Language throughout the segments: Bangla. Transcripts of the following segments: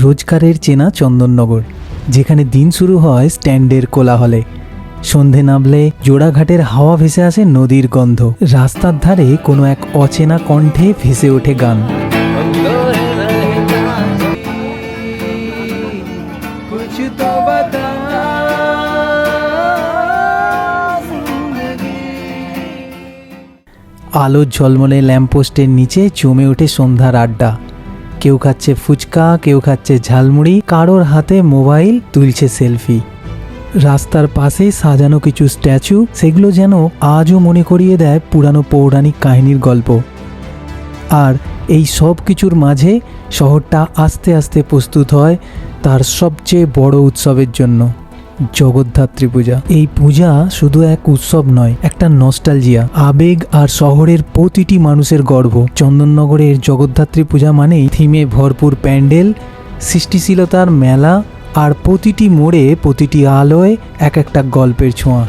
রোজকারের চেনা চন্দননগর, যেখানে দিন শুরু হয় স্ট্যান্ডের কোলাহলে। সন্ধে নামলে জোড়াঘাটের হাওয়া ভেসে আসে নদীর গন্ধ। রাস্তার ধারে কোনো এক অচেনা কণ্ঠে ভেসে ওঠে গান। আলোর ঝলমলে ল্যাম্পপোস্টের নিচে জমে ওঠে সন্ধ্যার আড্ডা। কেউ খাচ্ছে ফুচকা, কেউ খাচ্ছে ঝালমুড়ি, কারোর হাতে মোবাইল, তুলছে সেলফি। রাস্তার পাশে সাজানো কিছু স্ট্যাচু, সেগুলো যেন আজও মনে করিয়ে দেয় পুরানো পৌরাণিক কাহিনীর গল্প। আর এই সব কিছুর মাঝে শহরটা আস্তে আস্তে প্রস্তুত হয় তার সবচেয়ে বড় উৎসবের জন্য, জগদ্ধাত্রী পূজা। এই পূজা শুধু এক উৎসব নয়, একটা নস্টালজিয়া, আবেগ আর শহরের প্রতিটি মানুষের গর্ব। চন্দননগরের জগদ্ধাত্রী পূজা মানেই থিমে ভরপুর প্যান্ডেল, সৃষ্টিশীলতার মেলা, আর প্রতিটি মোড়ে প্রতিটি আলোয় এক একটা গল্পের ছোঁয়া।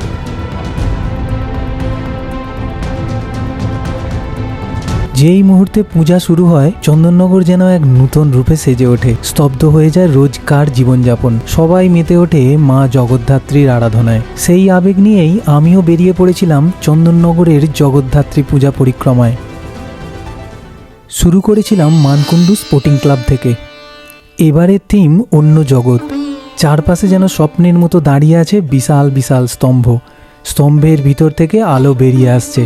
যেই মুহূর্তে পূজা শুরু হয়, চন্দননগর যেন এক নূতন রূপে সেজে ওঠে। স্তব্ধ হয়ে যায় রোজকার জীবনযাপন, সবাই মেতে ওঠে মা জগদ্ধাত্রীর আরাধনায়। সেই আবেগ নিয়েই আমিও বেরিয়ে পড়েছিলাম চন্দননগরের জগদ্ধাত্রী পূজা পরিক্রমায়। শুরু করেছিলাম মানকুণ্ডু স্পোর্টিং ক্লাব থেকে। এবারের থিম অন্য জগৎ। চারপাশে যেন স্বপ্নের মতো দাঁড়িয়ে আছে বিশাল বিশাল স্তম্ভ। স্তম্ভের ভিতর থেকে আলো বেরিয়ে আসছে,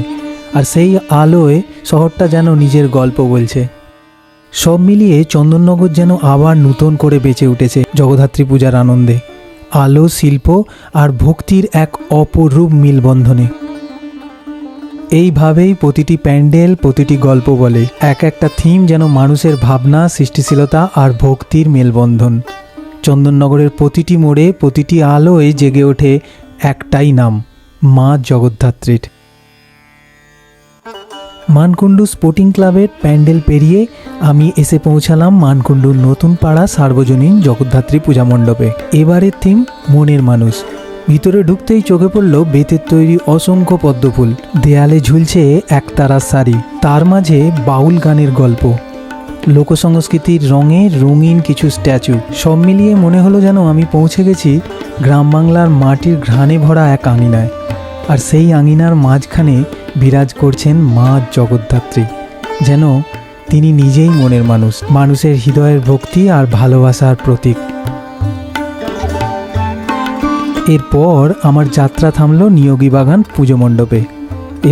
আর সেই আলোয় শহরটা যেন নিজের গল্প বলছে। সব মিলিয়ে চন্দননগর যেন আবার নূতন করে বেঁচে উঠেছে জগদ্ধাত্রী পূজার আনন্দে। আলো, শিল্প আর ভক্তির এক অপরূপ মিলবন্ধনে। এইভাবেই প্রতিটি প্যান্ডেল, প্রতিটি গল্প বলে। এক একটা থিম যেন মানুষের ভাবনা, সৃষ্টিশীলতা আর ভক্তির মেলবন্ধন। চন্দননগরের প্রতিটি মোড়ে, প্রতিটি আলোয় জেগে ওঠে একটাই নাম, মা জগদ্ধাত্রীর। মানকুণ্ডু স্পোর্টিং ক্লাবের প্যান্ডেল পেরিয়ে আমি এসে পৌঁছালাম মানকুণ্ডুর নতুন পাড়া সার্বজনীন জগদ্ধাত্রী পূজা মণ্ডপে। এবারের থিম মনের মানুষ। ভিতরে ঢুকতেই চোখে পড়ল বেতের তৈরি অসংখ্য পদ্মফুল। দেয়ালে ঝুলছে একতারার শাড়ি, তার মাঝে বাউল গানের গল্প, লোকসংস্কৃতির রঙে রঙিন কিছু স্ট্যাচু। সব মিলিয়ে মনে হলো যেন আমি পৌঁছে গেছি গ্রাম বাংলার মাটির ঘ্রাণে ভরা এক আঙিনায়। আর সেই আঙিনার মাঝখানে বিরাজ করছেন মা জগদ্ধাত্রী, যেন তিনি নিজেই মনের মানুষ, মানুষের হৃদয়ের ভক্তি আর ভালোবাসার প্রতীক। এরপর আমার যাত্রা থামল নিয়োগী বাগান পুজো মণ্ডপে।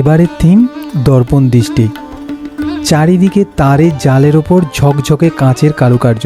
এবারের থিম দর্পণ দৃষ্টি। চারিদিকে তারের জালের ওপর ঝকঝকে কাঁচের কারুকার্য,